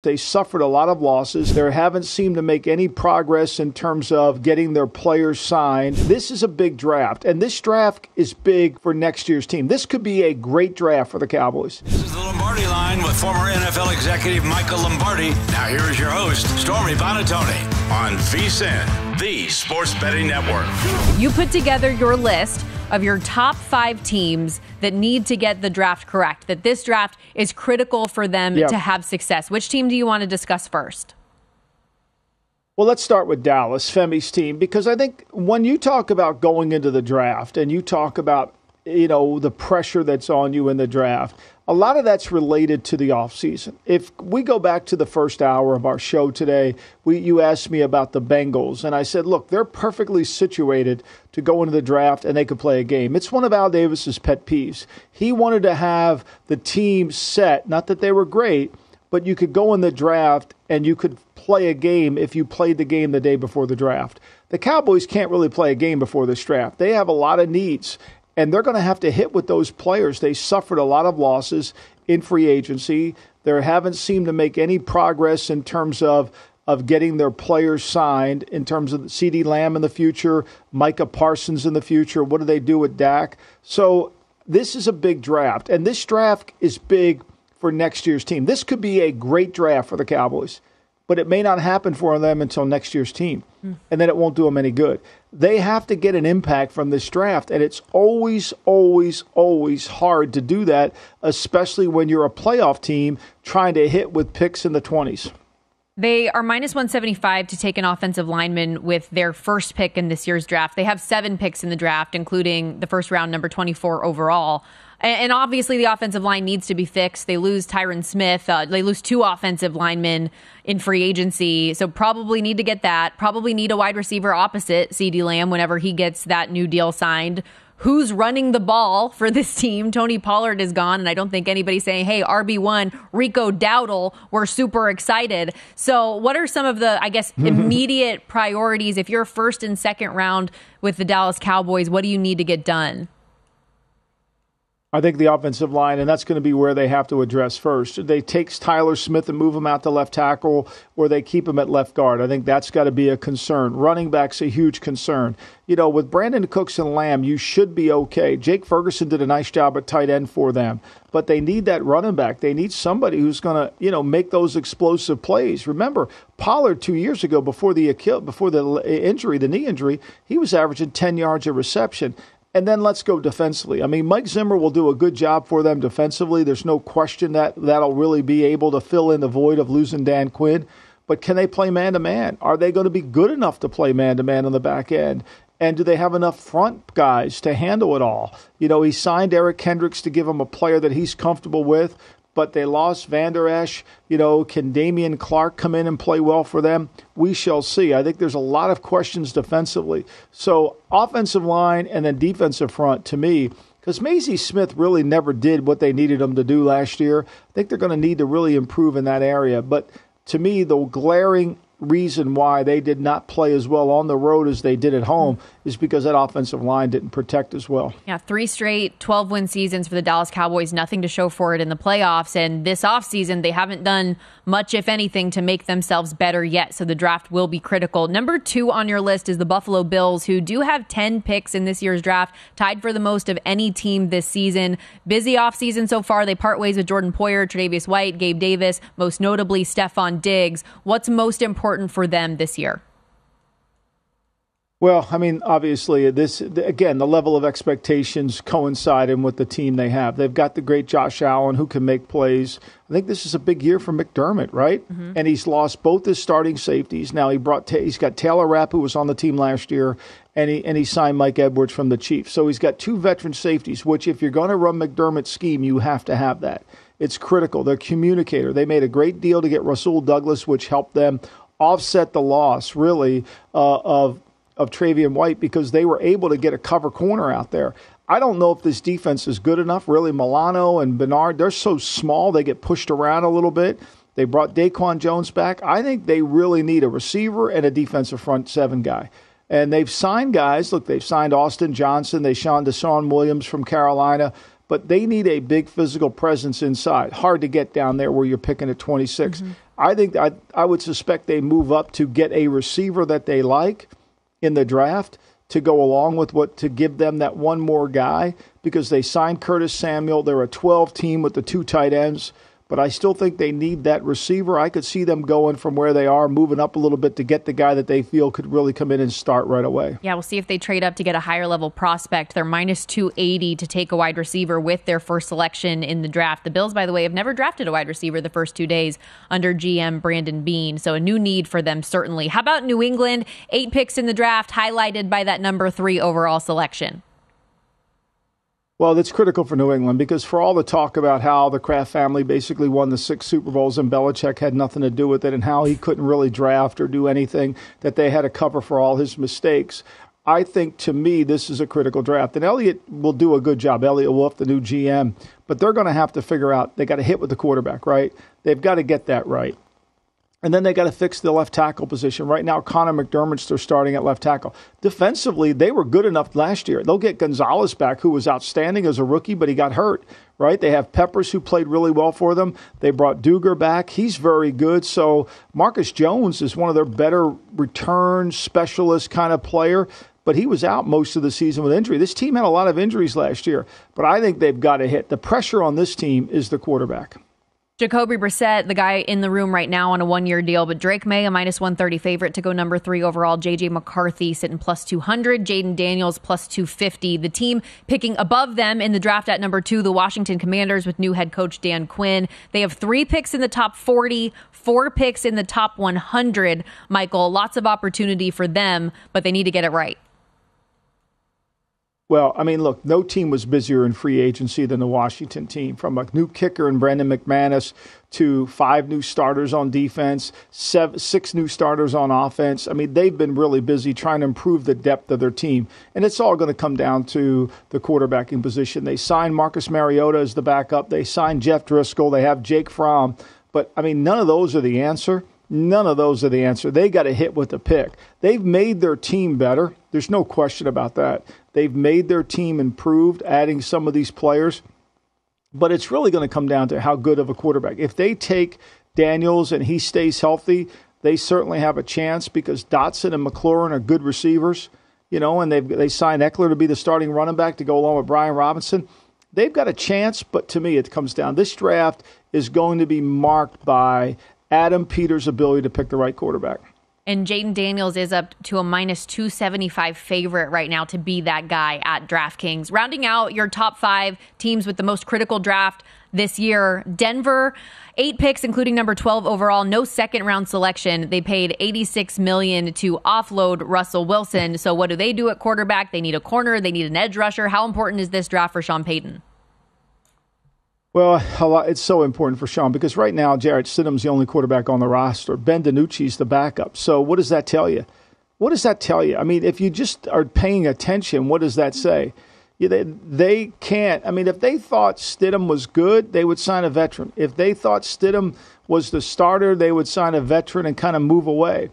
They suffered a lot of losses. They haven't seemed to make any progress in terms of getting their players signed. This is a big draft, and this draft is big for next year's team. This could be a great draft for the Cowboys. This is the Lombardi Line with former NFL executive Michael Lombardi. Now here is your host, Stormy Buonantony, on VSiN, the Sports Betting Network. You put together your list of your top 5 teams that need to get the draft correct, that this draft is critical for them to have success. Which team do you want to discuss first? Well, let's start with Dallas, Femi's team, because I think when you talk about going into the draft and you talk about, the pressure that's on you in the draft, a lot of that's related to the offseason. If we go back to the first hour of our show today, you asked me about the Bengals, and I said, look, they're perfectly situated to go into the draft and they could play a game. It's one of Al Davis's pet peeves. He wanted to have the team set, not that they were great, but you could go in the draft and you could play a game if you played the game the day before the draft. The Cowboys can't really play a game before this draft. They have a lot of needs. And they're going to have to hit with those players. They suffered a lot of losses in free agency. They haven't seemed to make any progress in terms of getting their players signed, in terms of CeeDee Lamb in the future, Micah Parsons in the future. What do they do with Dak? So this is a big draft. And this draft is big for next year's team. This could be a great draft for the Cowboys, but it may not happen for them until next year's team. And then it won't do them any good. They have to get an impact from this draft, and it's always, always, always hard to do that, especially when you're a playoff team trying to hit with picks in the 20s. They are minus 175 to take an offensive lineman with their first pick in this year's draft. They have 7 picks in the draft, including the first round, number 24 overall. And obviously the offensive line needs to be fixed. They lose Tyron Smith. They lose 2 offensive linemen in free agency. So probably need to get that. Probably need a wide receiver opposite CeeDee Lamb whenever he gets that new deal signed. Who's running the ball for this team? Tony Pollard is gone, and I don't think anybody's saying, hey, RB1, Rico Dowdle, we're super excited. So what are some of the, immediate priorities? If you're first and second round with the Dallas Cowboys, what do you need to get done? I think the offensive line, and that's going to be where they have to address first. They take Tyler Smith and move him out to left tackle, or they keep him at left guard. I think that's got to be a concern. Running back's a huge concern. With Brandon Cooks and Lamb, you should be okay. Jake Ferguson did a nice job at tight end for them, but they need that running back. They need somebody who's going to, make those explosive plays. Remember, Pollard 2 years ago, before the injury, the knee injury, he was averaging 10 yards a reception. And then let's go defensively. I mean, Mike Zimmer will do a good job for them defensively. There's no question that that'll really be able to fill in the void of losing Dan Quinn. But can they play man-to-man? Are they going to be good enough to play man-to-man on the back end? And do they have enough front guys to handle it all? He signed Eric Kendricks to give him a player that he's comfortable with, but they lost Van Der Esch. Can Damian Clark come in and play well for them? We shall see. I think there's a lot of questions defensively. So offensive line and then defensive front, to me, because Maisie Smith really never did what they needed him to do last year. I think they're going to need to really improve in that area. But to me, the glaring reason why they did not play as well on the road as they did at home is because that offensive line didn't protect as well. Yeah, 3 straight 12-win seasons for the Dallas Cowboys, nothing to show for it in the playoffs. And this offseason, they haven't done much, if anything, to make themselves better yet. So the draft will be critical. Number 2 on your list is the Buffalo Bills, who do have 10 picks in this year's draft, tied for the most of any team this season. Busy offseason so far. They part ways with Jordan Poyer, Tre'Davious White, Gabe Davis, most notably Stephon Diggs. What's most important for them this year? Well, I mean, obviously, the level of expectations coincide in with the team they have. They've got the great Josh Allen who can make plays. I think this is a big year for McDermott, right? Mm-hmm. And he's lost both his starting safeties. Now he's got Taylor Rapp, who was on the team last year, and he signed Mike Edwards from the Chiefs. So he's got 2 veteran safeties, which if you're going to run McDermott's scheme, you have to have that. It's critical. They're communicator. They made a great deal to get Rasul Douglas, which helped them offset the loss, really, of Tre'Davious White, because they were able to get a cover corner out there. I don't know if this defense is good enough. Really, Milano and Bernard, they're so small, they get pushed around a little bit. They brought Daquan Jones back. I think they really need a receiver and a defensive front 7 guy. And they've signed guys. Look, they've signed Austin Johnson. They signed Deshaun Williams from Carolina. But they need a big physical presence inside. Hard to get down there where you're picking at 26. Mm-hmm. I think I would suspect they move up to get a receiver that they like in the draft to go along with to give them that one more guy, because they signed Curtis Samuel. They're a 12 team with the 2 tight ends, but I still think they need that receiver. I could see them going from where they are, moving up a little bit to get the guy that they feel could really come in and start right away. Yeah, we'll see if they trade up to get a higher level prospect. They're minus 280 to take a wide receiver with their first selection in the draft. The Bills, by the way, have never drafted a wide receiver the first 2 days under GM Brandon Beane, so a new need for them certainly. How about New England? 8 picks in the draft, highlighted by that number 3 overall selection. Well, that's critical for New England, because for all the talk about how the Kraft family basically won the 6 Super Bowls and Belichick had nothing to do with it, and how he couldn't really draft or do anything, that they had to cover for all his mistakes, I think, to me, this is a critical draft. And Elliott will do a good job, Elliott Wolf, the new GM, but they're going to have to figure out, they got to hit with the quarterback, right? They've got to get that right. And then they got to fix the left tackle position. Right now, Connor McDermott's their starting at left tackle. Defensively, they were good enough last year. They'll get Gonzalez back, who was outstanding as a rookie, but he got hurt, right? They have Peppers, who played really well for them. They brought Duger back. He's very good. So Marcus Jones is one of their better return specialist kind of player, but he was out most of the season with injury. This team had a lot of injuries last year, but I think they've got to hit. The pressure on this team is the quarterback. Jacoby Brissett, the guy in the room right now on a 1-year deal, but Drake May, a minus 130 favorite to go number 3 overall. J.J. McCarthy sitting plus 200. Jaden Daniels plus 250. The team picking above them in the draft at number 2, the Washington Commanders with new head coach Dan Quinn. They have 3 picks in the top 40, 4 picks in the top 100. Michael, lots of opportunity for them, but they need to get it right. Well, I mean, look, no team was busier in free agency than the Washington team. From a new kicker in Brandon McManus to 5 new starters on defense, 6 new starters on offense. I mean, they've been really busy trying to improve the depth of their team. And it's all going to come down to the quarterbacking position. They signed Marcus Mariota as the backup. They signed Jeff Driscoll. They have Jake Fromm. But, I mean, none of those are the answer. None of those are the answer. They got to hit with the pick. They've made their team better. There's no question about that. They've made their team improved, adding some of these players. But it's really going to come down to how good of a quarterback. If they take Daniels and he stays healthy, they certainly have a chance, because Dotson and McLaurin are good receivers, and they signed Eckler to be the starting running back to go along with Brian Robinson. They've got a chance, but to me it comes down. This draft is going to be marked by Adam Peters' ability to pick the right quarterback. And Jaden Daniels is up to a minus 275 favorite right now to be that guy at DraftKings. Rounding out your top 5 teams with the most critical draft this year, Denver, 8 picks, including number 12 overall, no second-round selection. They paid $86 million to offload Russell Wilson. So what do they do at quarterback? They need a corner. They need an edge rusher. How important is this draft for Sean Payton? Well, it's so important for Sean, because right now Jarrett Stidham's the only quarterback on the roster. Ben DiNucci's the backup. So what does that tell you? What does that tell you? I mean, if you just are paying attention, what does that say? They can't. I mean, if they thought Stidham was good, they would sign a veteran. If they thought Stidham was the starter, they would sign a veteran and kind of move away.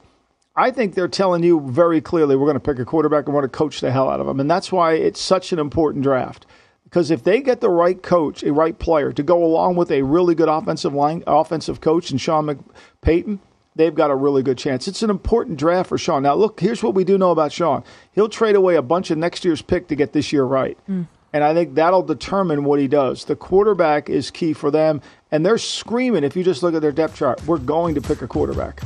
I think they're telling you very clearly, we're going to pick a quarterback and we're going to coach the hell out of him. And that's why it's such an important draft. Because if they get the right coach, a right player, to go along with a really good offensive coach and Sean Payton, they've got a really good chance. It's an important draft for Sean. Now, look, here's what we do know about Sean. He'll trade away a bunch of next year's pick to get this year right. And I think that'll determine what he does. The quarterback is key for them, and they're screaming, if you just look at their depth chart, we're going to pick a quarterback.